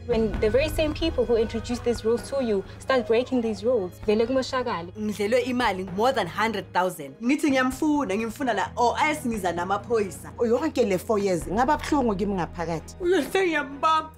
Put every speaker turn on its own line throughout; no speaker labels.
When the very same people who introduced these rules to you start breaking these rules, vele kumoshakala.
Ngidlelwe imali more than 100,000. Ngithi ngiyamfuna la asingiza namaphoyisa.
Yonke le 4 years ngaba buhlungu kimi ngaphakathi.
Uyose ngiyambamba.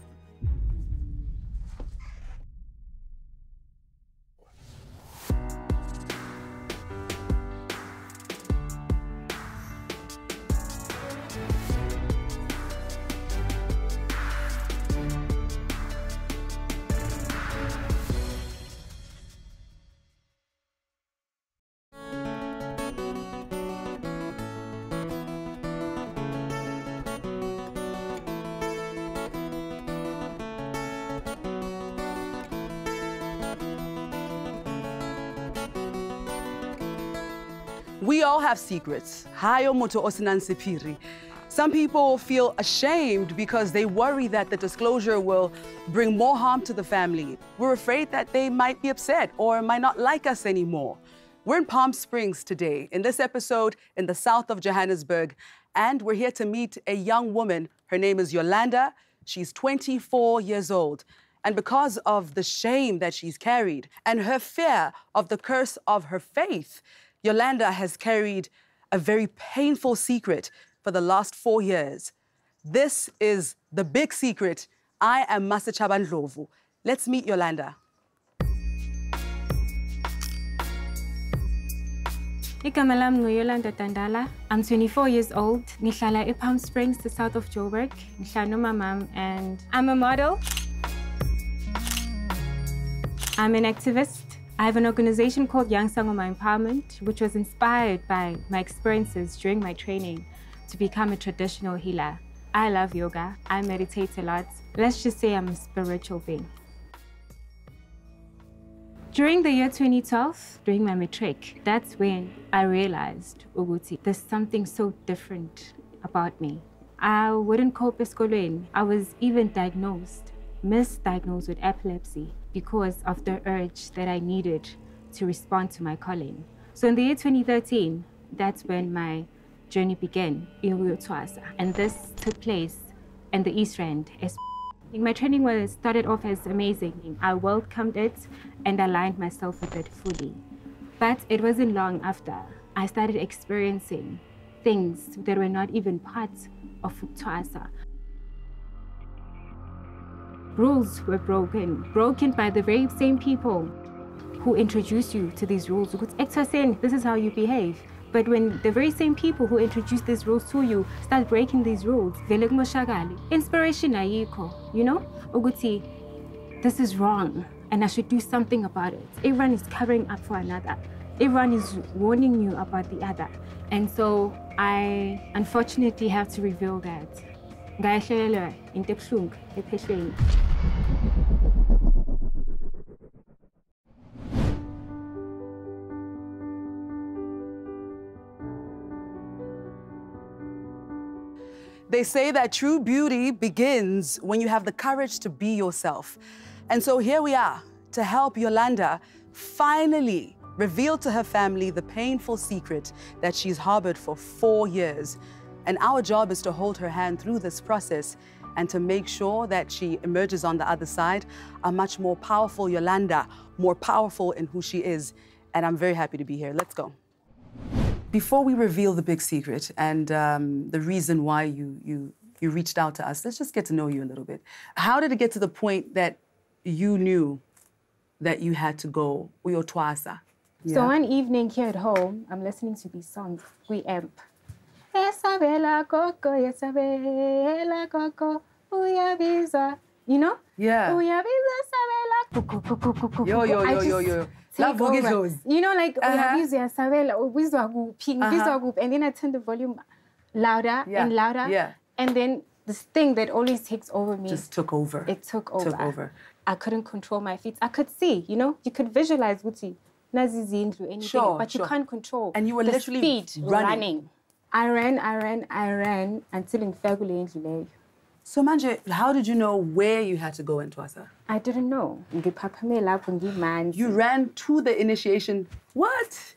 We all have secrets. Hayo moto osinansipiri. Some people feel ashamed because they worry that the disclosure will bring more harm to the family. We're afraid that they might be upset or might not like us anymore. We're in Palm Springs today, in this episode in the south of Johannesburg, and we're here to meet a young woman. Her name is Yolanda. She's 24 years old. And because of the shame that she's carried and her fear of the curse of her faith, Yolanda has carried a very painful secret for the last 4 years. This is the big secret. I am Masechaba Ndlovu. Let's meet Yolanda.
Igama lami nguYolanda Tandala. I'm 24 years old. Ngihlala in Palm Springs, the south of Joburg. Ngihlala nomamam, and I'm a model. I'm an activist. I have an organization called Young Sangoma Empowerment, which was inspired by my experiences during my training to become a traditional healer. I love yoga. I meditate a lot. Let's just say I'm a spiritual being. During the year 2012, during my matric, that's when I realized, Uguti, there's something so different about me. I wouldn't cope eskolweni. I was even misdiagnosed with epilepsy because of the urge that I needed to respond to my calling. So in the year 2013, that's when my journey began, and this took place in the East Rand. My training started off as amazing. I welcomed it and aligned myself with it fully. But it wasn't long after I started experiencing things that were not even part of Fuktwasa. Rules were broken by the very same people who introduced you to these rules. This is how you behave. But when the very same people who introduced these rules to you start breaking these rules, inspiration ayikho, you know? Uguti, this is wrong and I should do something about it. Everyone is covering up for another. Everyone is warning you about the other. And so I unfortunately have to reveal that.
They say that true beauty begins when you have the courage to be yourself. And so here we are to help Yolanda finally reveal to her family the painful secret that she's harbored for 4 years. And our job is to hold her hand through this process and to make sure that she emerges on the other side a much more powerful Yolanda, more powerful in who she is. And I'm very happy to be here. Let's go. Before we reveal the big secret and the reason why you reached out to us, let's just get to know you a little bit. How did it get to the point that you knew that you had to go uyotwasa?
Yeah. So one evening here at home, I'm listening to these songs, we amp. Yesabela koko, yesabela koko, uyabiza. You know?
Yeah.
Uyabiza sabela koko.
Yo.
You know, like, uyabiza sabela, ubizwa kuphi, ubizwa kuphi, and then I turn the volume louder and louder.
Yeah.
And then this thing that always takes over me.
Just took over.
It took over. I couldn't control my feet. I could see, you know, you could visualize Guti, anything,
sure,
but you can't control.
And you were literally
speed running. I ran until in February.
So Manje, how did you know where you had to go in Twasa?
I didn't know.
You ran to the initiation. What?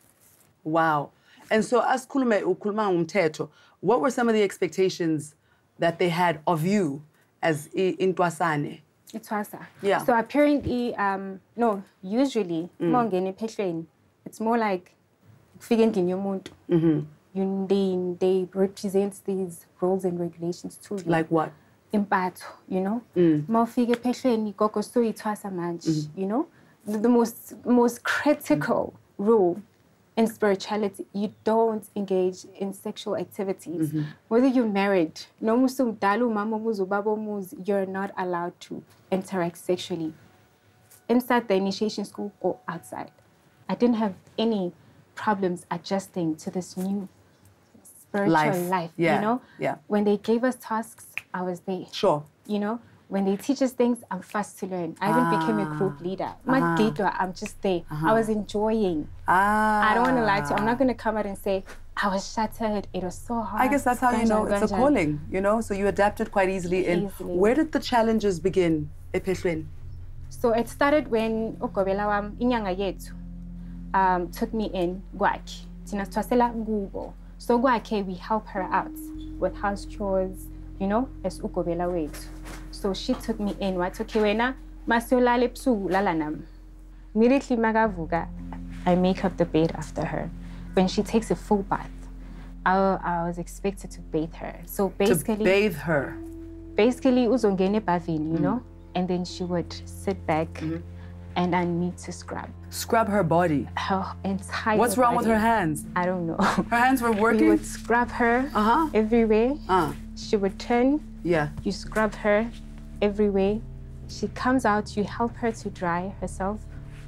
Wow. And so as Kuluma Umteto, what were some of the expectations that they had of you as in Twasane?
It's Wasa.
Yeah.
So apparently, no, usually, it's more like they represent these rules and regulations too.
Like what?
Impatho, you know? Mawufika ephehlweni gogo suyithwasa manje, you know? The most critical rule in spirituality, you don't engage in sexual activities. Whether you're married, you're not allowed to interact sexually inside the initiation school or outside. I didn't have any problems adjusting to this new spiritual life,
yeah.
you know?
Yeah.
When they gave us tasks, I was there.
Sure.
You know? When they teach us things, I'm fast to learn. I even became a group leader. I'm just there. I was enjoying. I don't want to lie to you. I'm not going to come out and say, I was shattered. It was so hard.
I guess that's how you know it's a calling, you know? So you adapted quite easily. Where did the challenges begin, ephehlweni?
So it started when ukobela wam inyanga yethu took me in kwakhe. Thina sithwasela kubo. So kwakhe we help her out with house chores, you know, as ukobela wethu. So she took me in. What okay wena masiyolala ebusuku lala nami. Immediately magavuka, I make up the bed after her. When she takes a full bath, I was expected to bathe her. So basically
to bathe her.
Basically uzongena ebhavini, you know, and then she would sit back and I need to scrub.
Scrub her body.
Her entire
What's wrong
body.
with her hands?
I don't know.
Her hands were working?
We would scrub her everywhere. She would turn.
Yeah.
You scrub her everywhere. She comes out, you help her to dry herself.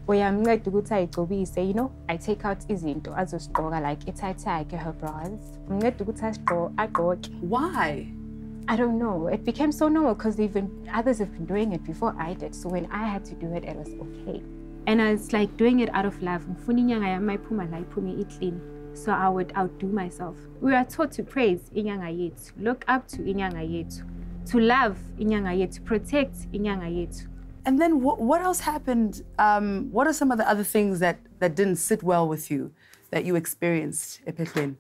You know, I take out izinto azosqoka like ithathe her bras.
Why?
I don't know. It became so normal because others have been doing it before I did. So when I had to do it, it was okay. And I was like doing it out of love. So I would outdo myself. We are taught to praise inyanga yethu, look up to inyanga yethu, to love inyanga yethu, to protect inyanga yethu.
And then what else happened? What are some of the other things that didn't sit well with you that you experienced, ephehlweni?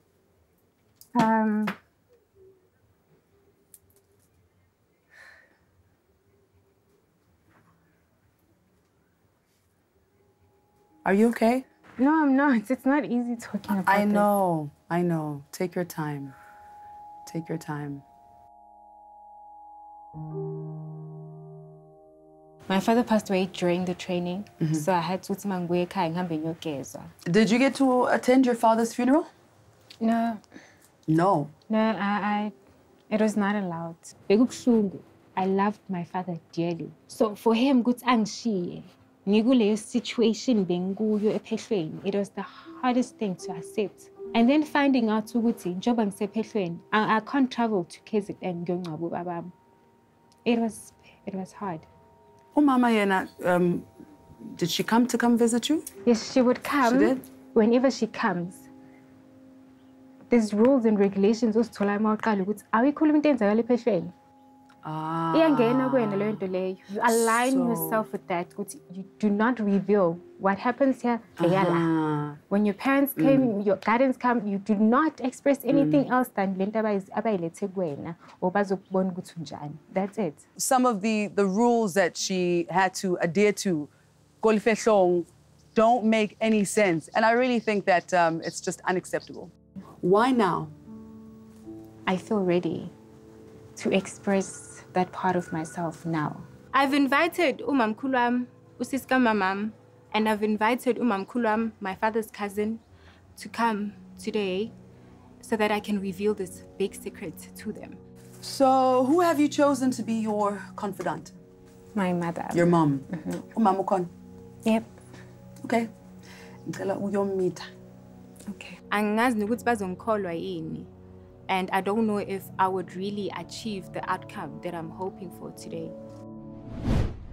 Are you okay?
No, I'm not. It's not easy talking about
I know. Take your time. Take your time.
My father passed away during the training, so I had to manguye ekhaya ngihambe ngiyogezwa.
Did you get to attend your father's funeral?
No.
No.
No, it was not allowed. Bekubuhlungu. I loved my father dearly. So for him, ukuthi angishiye. Ngikuleyo situation benguyo ephehlweni. It was the hardest thing to accept. And then finding out ukuthi njoba ngisephehlweni, I can't travel to KZN ngiyongcwaba ubabami. It was hard.
Mama yena, did she come visit you?
Yes, she would come.
She did?
Whenever she comes. There's rules and regulations osithola mawuqala ukuthi awikhuluma into enzakala ephehlweni. Iyangena kuwena leyo nto leyo. You align yourself with that. You do not reveal what happens here. When your parents came, your guardians come, you do not express anything else than lento abayilethe kuwena or bazokubona ukuthi unjani. That's it.
Some of the rules that she had to adhere to, kolifehlong, don't make any sense. And I really think that it's just unacceptable. Why now?
I feel ready to express that part of myself now. I've invited umamkhulu wami, usiska mamam, and I've invited umamkhulu wami, my father's cousin, to come today so that I can reveal this big secret to them.
So who have you chosen to be your confidant?
My mother.
Your mom? Umamukon?
Yep.
Okay. Ngicela uyomita.
Okay. Angazi nokuthi bazongikholwa yini. And I don't know if I would really achieve the outcome that I'm hoping for today.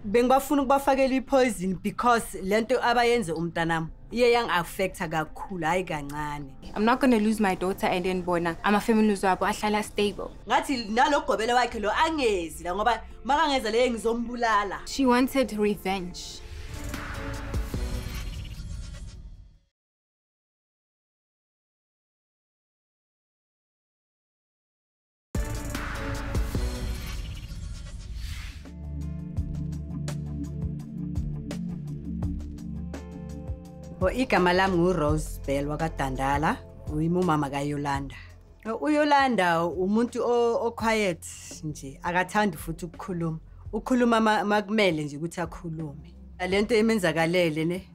Bengibafuna ukubafakela ipoison because lento abayenze umntanami iye yang affecta kakhulu hayi kancane.
I'm not going to lose my daughter and then bona ama-family wabo ahlala stable.
Ngathi nalogobela wakhe lo angezi la ngoba makangeza le ngizombulala.
She wanted revenge.
Igama lami nguRose Bell wakadandala, uyimumama kaYolanda. UYolanda umuntu quiet nje, akathandi futhi ukukhuluma. Ukhuluma makumele nje ukuthi akhulume. Lento emenzakalele ne,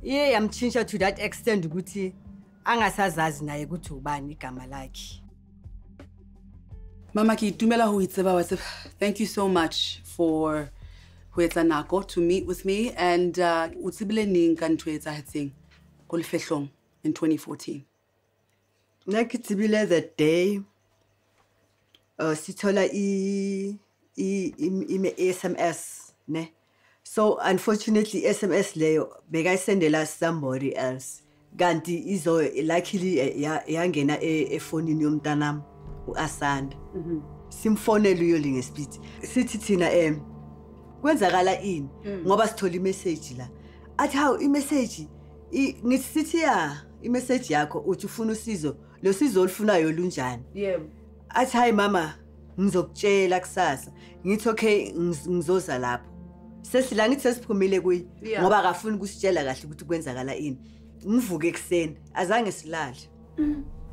iye yamchintsha to that extent ukuthi angasazazi naye ukuthi ubani igama lakhe.
Mama ki tumela ho itseba wa tseba. Thank you so much for ho etsa nako to meet with me and utsibile ning ka ntwe tsa hetseng go lefehlong in 2014.
Nakitsibile that day sithola SMS ne. So unfortunately SMS leyo bekayisendela somebody else. Kanti izo luckily yangena efonini yomntanami uAsanda. Simfonela uyoli ngespeed. Sithi thina kwenzakala ini ngoba sithola imessage la. Athi how imessage ngithi sithi imessage yakho uthi ufuna usizo. Lo sizo olufunayo lunjani?
Yebo.
Athi hayi mama ngizokutshela kusasa. Ngithi okay ngizoza lapho. Sesila ngithi sesiphumile kuyi ngoba akafuni ukusitshela kahle ukuthi kwenzakala ini. Ngivuke ekseni azange silale.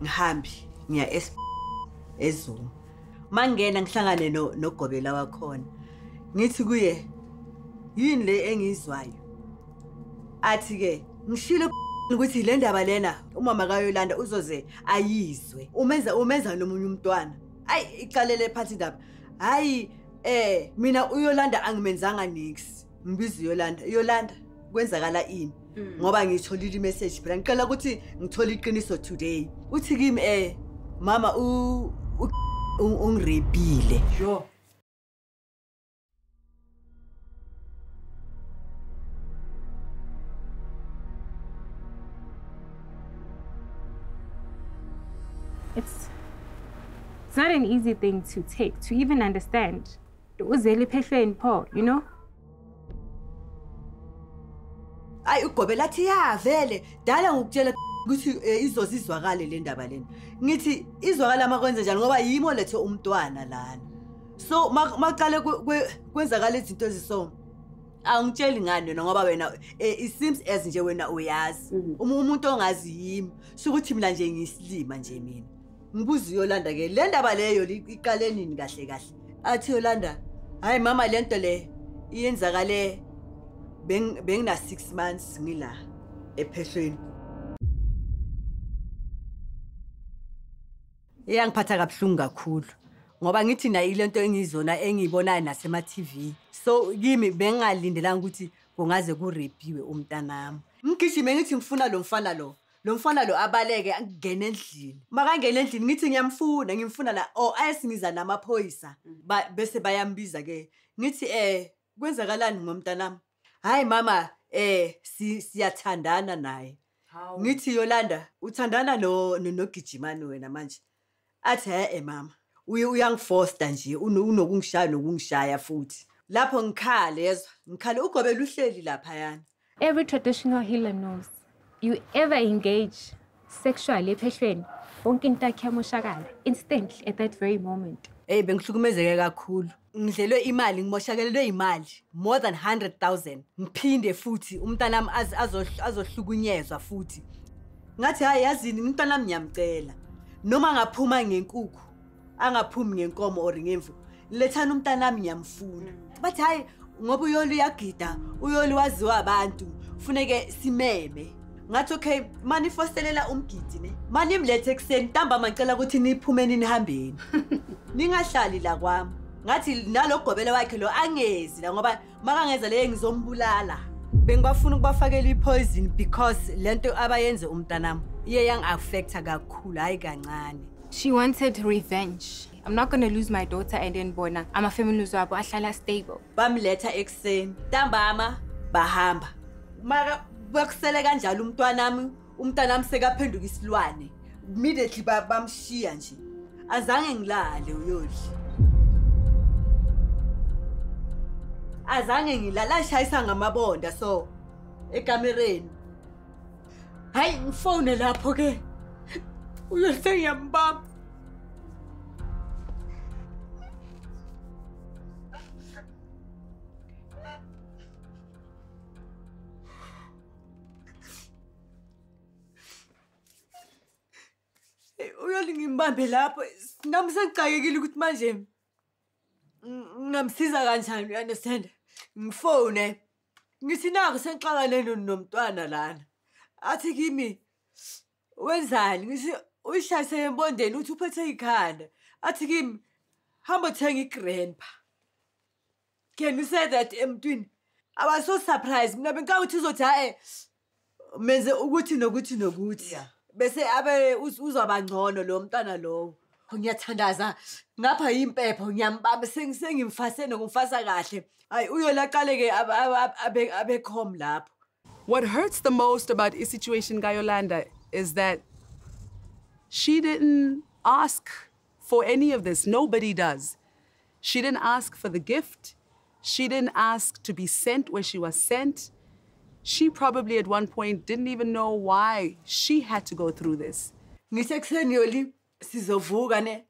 Ngihambi ngiya eZulu. Mangena ngihlangane nogobela wakhona. Ngithi kuye yini le engizwayo. Athi ke ngishilo ukuthi le ndaba lena umama kaYolanda uzoze ayizwe. Umenza nomunye umntwana. Ayi iqalele phansi indaba. Hayi mina uYolanda angimenzanga nix. Ngibiza uYolanda. Yolanda kwenzakala ini? Ngoba ngitholile imessage phela ngicela ukuthi ngithola iqiniso today. Uthi kimi mama ungirepile.
Sure.
It's not an easy thing to take, to even understand. It was really painful, you know?
Ay ugobela athi ya vele dala ngikutshela ukuthi izozizwakala le ndaba lena. Ngithi izwakala makwenze njani ngoba yimo lethe umntwana lana. So maqale kwenzakala izinto eziso. Angitsheli ngani ngoba wena it seems as nje wena uyazi. Umuntu ongazi yimi, shukuthi mina nje ngiyisilima nje mina. Ngibuza uYolanda ke le ndaba leyo iqale nini kahle kahle. Athi Yolanda, hayi mama lento le iyenzakale bengina 6 months ngila ephehlweni. Iyangiphatha kabuhlungu kakhulu ngoba ngithi na ilento engizona engiyibonayo nasema TV. So kimi bengalindelanga ukuthi kungaze kurepiwe umntanami. Ngigijime ngithi ngifuna lo mfana lo abaleke angene endlini. Makangene endlini ngithi ngimfuna la ayesingiza namaphoyisa bese bayambiza ke. Ngithi kwenzakalani ngomntanami? Hayi mama siyathandana naye. Ngithi Yolanda uthandana nogijimani wena manje? Athi mama uyangifosta nje unokungishaya futhi. Lapho ngikhale ugobela uhleli lapha yana.
Every traditional healer knows you ever engage sexually ephehlweni wonke into yakhe yamoshakala instantly at that very moment.
Bengihlukumezeke kakhulu. Ngidlelwe imali, ngimoshakelelwe imali more than 100,000. Ngiphinde futhi umntanami azohlukunyezwa futhi. Ngathi hayi yazini umntanami ngiyamcela. Noma ngaphuma ngenkukhu, angaphumi ngenkomo or ngemvu. Lethana umntanami ngiyamfuna. Bathi hayi ngoba uyoli uyagida, uyoli waziwa abantu, funeke simeme. Ngathi okay, manifostelela umgidi ne. Mani mlethe ekseni ntambama ngicela ukuthi niphumeni nihambeni. Ningahlali la kwami. Ngathi nalogobela wakhe lo angezi la ngoba makangeza le ngizombulala. Bengibafuna ukubafakela ipoison because lento abayenze umntanami iye yang affecta kakhulu hayi kancane.
She wanted revenge. I'm not going to lose my daughter and then bona ama family wabo ahlala stable.
Bamletha ekseni ntambama bahamba. Mara bakusele kanjalo umntanami sekaphenduka isilwane. Immediately bamshiya nje. Azange ngilale uyoli. Azange ngilala shayisa ngamabonda so ekamereni. Hayi ngifone lapho ke. Uyose ngiyambamba. Uyoli ngimbambe lapho. Nami sengicakekile ukuthi manje ngamsiza kanjani, you understand? Ngifone. Ngithi naku sengixakane nomntwana lana. Athi kimi wenzani? Ngithi uyishayise embondeni uthi uphethe ikhanda. Athi kimi hamba thenga igrandpa. Can you say that emntwini? I was so surprised. Mina bengathi uzothi hayi menze ukuthi nokuthi. Bese abe uzaba ngcono lo mntwana lo. Ngiyathandaza ngapha impepho ngiyambamba sengimfase nokumfasa kahle. Hayi uyolaqaleke abekhom lapho.
What hurts the most about the situation Yolanda is that she didn't ask for any of this. Nobody does. She didn't ask for the gift. She didn't ask to be sent where she was sent. She probably at one point didn't even know why she had to go through this.
Ngisekuseni yoli sizovuka ne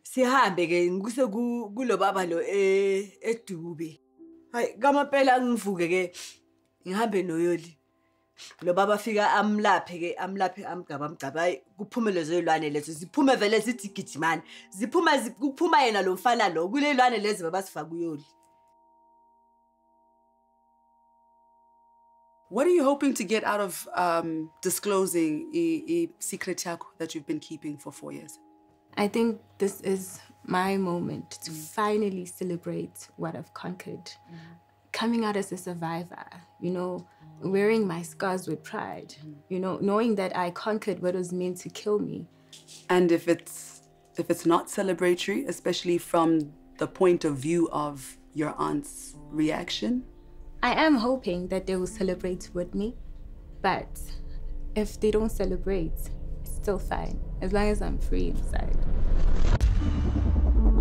sihambe ke ngikuse kulo baba lo eDube. Hayi kamapela ngivuke ke ngihambe noyoli. Lo baba fika amlaphe amgaba hayi kuphume lezo ilwane lezo ziphume vele zithi gijimani kuphuma yena lo mfana lo kule ilwane lezi baba sifaka uyoli.
What are you hoping to get out of disclosing a secret yakho that you've been keeping for 4 years?
I think this is my moment to finally celebrate what I've conquered. Coming out as a survivor, you know, wearing my scars with pride, you know, knowing that I conquered what was meant to kill me.
And if it's not celebratory, especially from the point of view of your aunt's reaction?
I am hoping that they will celebrate with me, but if they don't celebrate, it's still fine, as long as I'm free inside.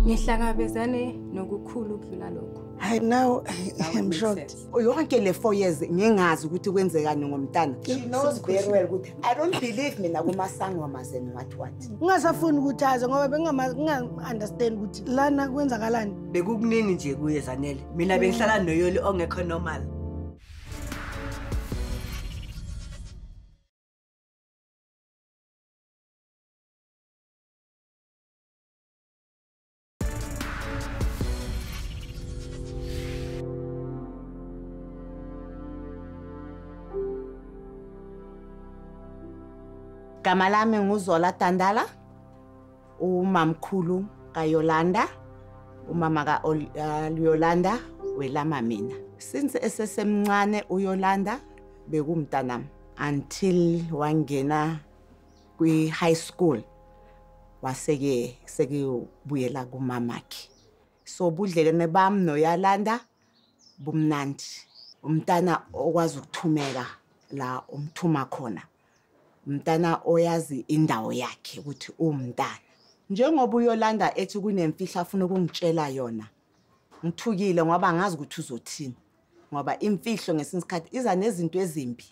Ngihlangabezane nokukhulu ukudlula lokho.
Now I'm shocked. Yonke le 4 years ngingazi ukuthi kwenzekani ngomntana. She knows very well ukuthi I don't believe mina kumasango mazeni what. Ngingasafuni ukuthi aze ngoba benginga-understand ukuthi lana kwenzakalani.
Bekukuningi nje kuye Zanele. Mina bengihlala noyoli ongekho normal.
Gama lami nguZola Tandala, umamkhulu kaYolanda, umama kaYolanda welama mina. Since esesemncane uYolanda bekumntanami until wangena kwi high school waseke buyela kumamakhe. So budlelene bami noYolanda bumnandi. Umntana okwazi ukuthumeka la umthuma khona. Mntana oyazi indawo yakhe ukuthi umntana. Njengoba uYolanda ethi kunemfihlo afuna ukungitshela yona. Ngithukile ngoba ngazi ukuthi uzothini. Ngoba imfihlo ngesinye isikhathi iza nezinto ezimbi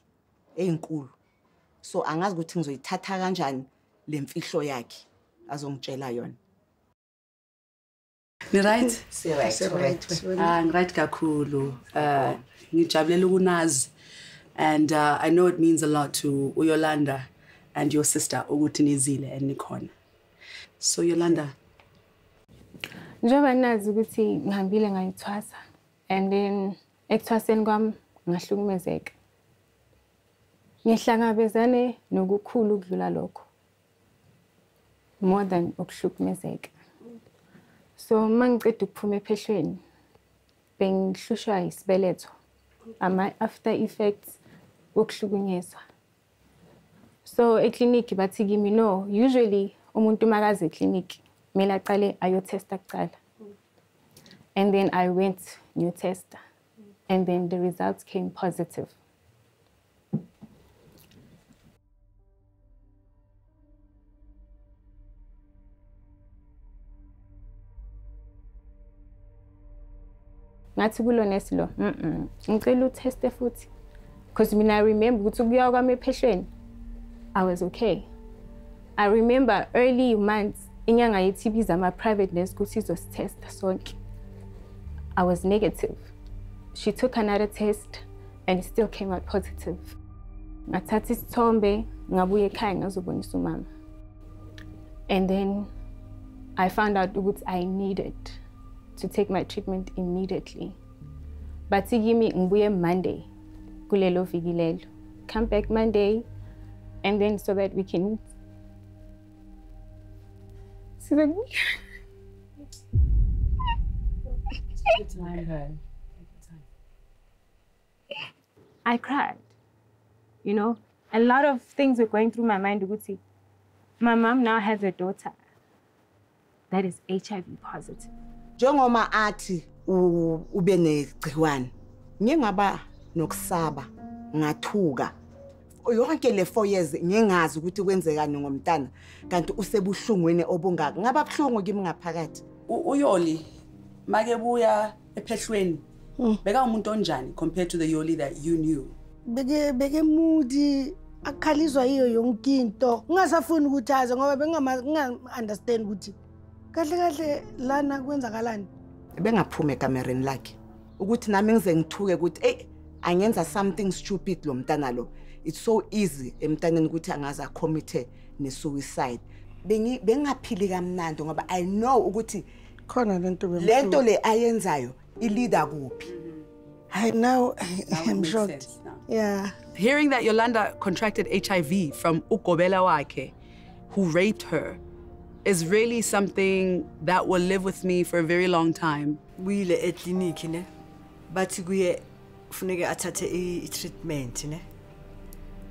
ezinkulu. So angazi ukuthi ngizoyithatha kanjani lemfihlo yakhe azongitshela yona.
Ni right?
Right.
Right kakhulu. Ngijabulela ukunazi. And I know it means a lot to Yolanda and your sister, ukuthi nizile and nikhona. So Yolanda.
Njengoba nazi ukuthi ngihambile ngayithwasa and then ekuthwaseni kwami ngahlukumezeka. Ngihlangabezane nokukhulu ukudlula lokho. More than ukuhlukumezeka. So mangiceda ukuphuma ephehlweni bengihlushwa isibeletho. Ama after effects ukuhlukunyezwa. So ekliniki bathi kimi no, usually umuntu makaze ekliniki kumele aqale ayotesta kuqala. And then I went new tester. And then the results came positive. Ngathi kulo nesi lo ngicela uteste futhi because mina I remember ukuthi kuya kwami ephehlweni I was okay. I remember early months inyanga yethi ibiza ama private nurse ukuthi izositesta sonke. I was negative. She took another test and it still came out positive. Ngathatha isithombe ngabuye ekhaya ngazobonisa umama. And then I found out what I needed to take my treatment immediately. But Sigimi Mbuye Monday, Kulelo Vigilelo. Come back Monday, and then so that we can see the I cried. You know, a lot of things were going through my mind. My mom now has a daughter that is HIV positive.
Njengoma athi ube negciwane ngingaba nokusaba ngathuka yonke le 4 years ngingazi ukuthi kwenzekani ngomntana kanti usebuhlungweni obungaka ngaba buhlungu kimi ngaphakathi
uYoli make buya ephehlweni beka umuntu onjani compared to the Yoli that you knew
beke mudi akhalizwa iyo yonke into ngingasafuni ukuthi aze ngoba benga understand ukuthi kahle lana kwenzakalani bengaphume ekamereni lakhe ukuthi nami ngize ngithuke ukuthi hey angenza something stupid lo mntana lo it's so easy emntaneni ukuthi angaza commit ne suicide bengaphili kamnandi ngoba I know ukuthi khona lento le ayenzayo ileader kuphi now I'm shocked yeah
hearing that Yolanda contracted HIV from ugobela wakhe who raped her is really something that will live with me for a very long time.
Uyile eclinic ne bathi kuye kufuneka athathe i-treatment ne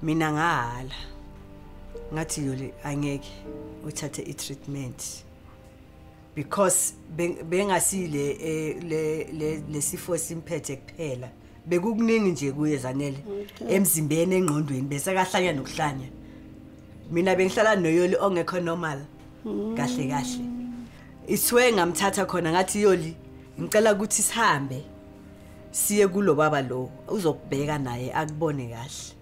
mina ngala ngathi Yoli angeke uthathe i-treatment because bengasile le sifo simphethe kuphela bekukuningi nje kuye Zanele emzimbeni engqondweni bese kahlanya nokuhlanya mina bengihlala noYoli ongekho normal kahle iswe ngamthatha khona ngathi Yoli ngicela ukuthi sihambe siye kulo baba lo uzokubheka naye akubone kahle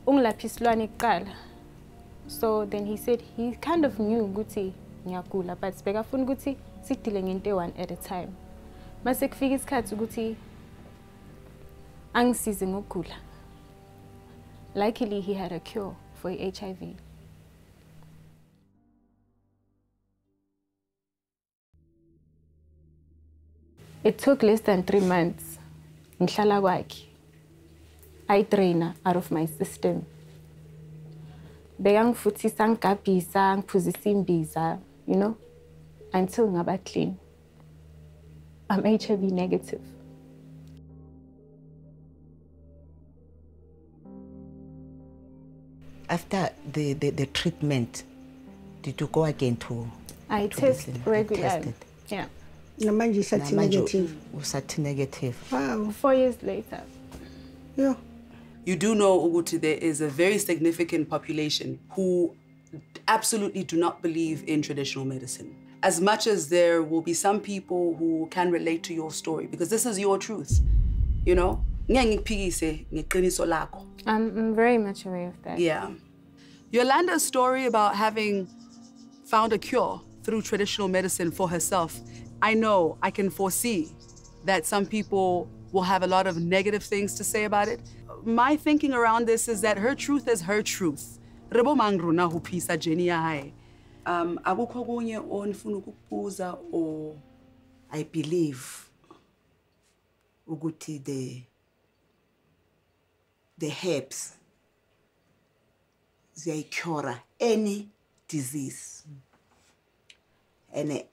ungilaphisilwane iqala so then he said he kind of knew ukuthi ngiyagula but bekafuna ukuthi sidile ngento one at a time mase kufika isikhathi ukuthi angisize ngokugula luckily he had a cure for HIV. It took less than 3 months. Ngihlala kwakhe. I drain out of my system. Beyangifuthisa ngigabhisa ngiphuzisa imbiza, you know, until ngaba clean. I'm HIV negative.
After the treatment, did you go again to?
I test regularly. Yeah.
Namanje usathi negative. Usathi negative.
Wow. 4 years later.
Yeah.
You do know, Uguti, there is a very significant population who absolutely do not believe in traditional medicine. As much as there will be some people who can relate to your story, because this is your truth, you know? I'm
very much aware of that.
Yeah. Yolanda's story about having found a cure through traditional medicine for herself, I know, I can foresee that some people will have a lot of negative things to say about it. My thinking around this is that her truth is her truth. I
believe ukuthi the herbs they cure any disease. And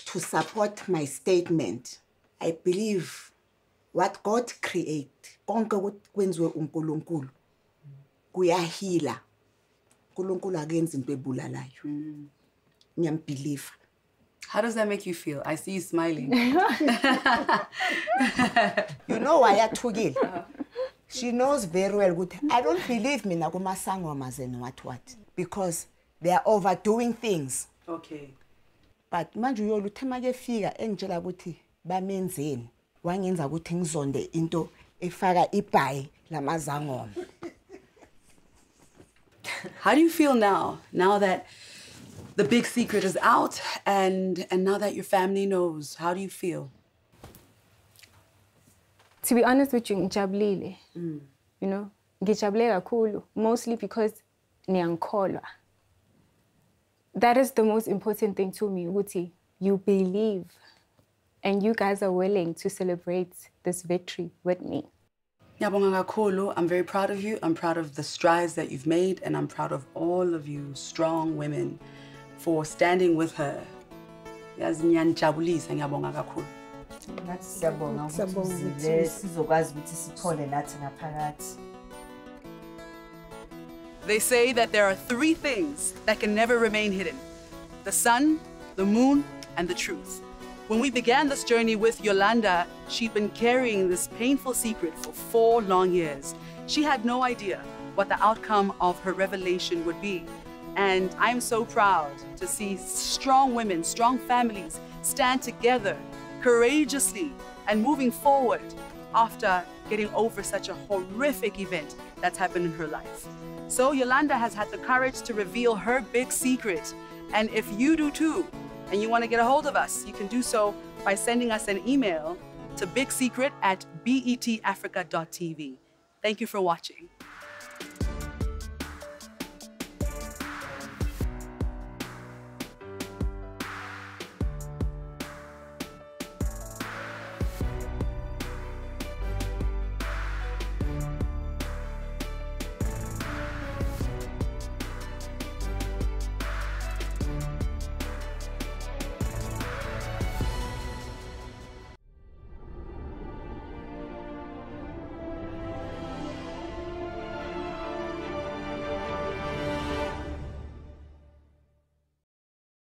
to support my statement, I believe what God created, konke kwenziwe uNkulunkulu kuyahila. uNkulunkulu akenzi into ebulalayo. Ngiyambelieve.
How does that make you feel? I see you smiling.
You know why athukile? She knows very well good. I don't believe mina kumasangoma zenu what because they are overdoing things.
Okay.
But manje uyolo uthema ke fika engitshela ukuthi bamenzeni wangenza ukuthi ngizonde into efaka ibhayi lamazangoma.
How do you feel now that the big secret is out and now that your family knows? How do you feel?
To be honest with you, ngijabulile. You know, ngijabule kakhulu, mostly because niyangikholwa. That is the most important thing to me, Uti. You believe, and you guys are willing to celebrate this victory with me.
Ngiyabonga kakhulu. I'm very proud of you. I'm proud of the strides that you've made, and I'm proud of all of you strong women for standing with her. Yazi ngiyanijabulisa, ngiyabonga kakhulu.
Siyabonga ukuthi sizokwazi ukuthi siphole nathi ngaphakathi.
They say that there are 3 things that can never remain hidden: the sun, the moon, and the truth. When we began this journey with Yolanda, she'd been carrying this painful secret for 4 long years. She had no idea what the outcome of her revelation would be. And I'm so proud to see strong women, strong families stand together courageously and moving forward after getting over such a horrific event that's happened in her life. So Yolanda has had the courage to reveal her big secret. And if you do too, and you want to get a hold of us, you can do so by sending us an email to bigsecret@betafrica.tv. Thank you for watching.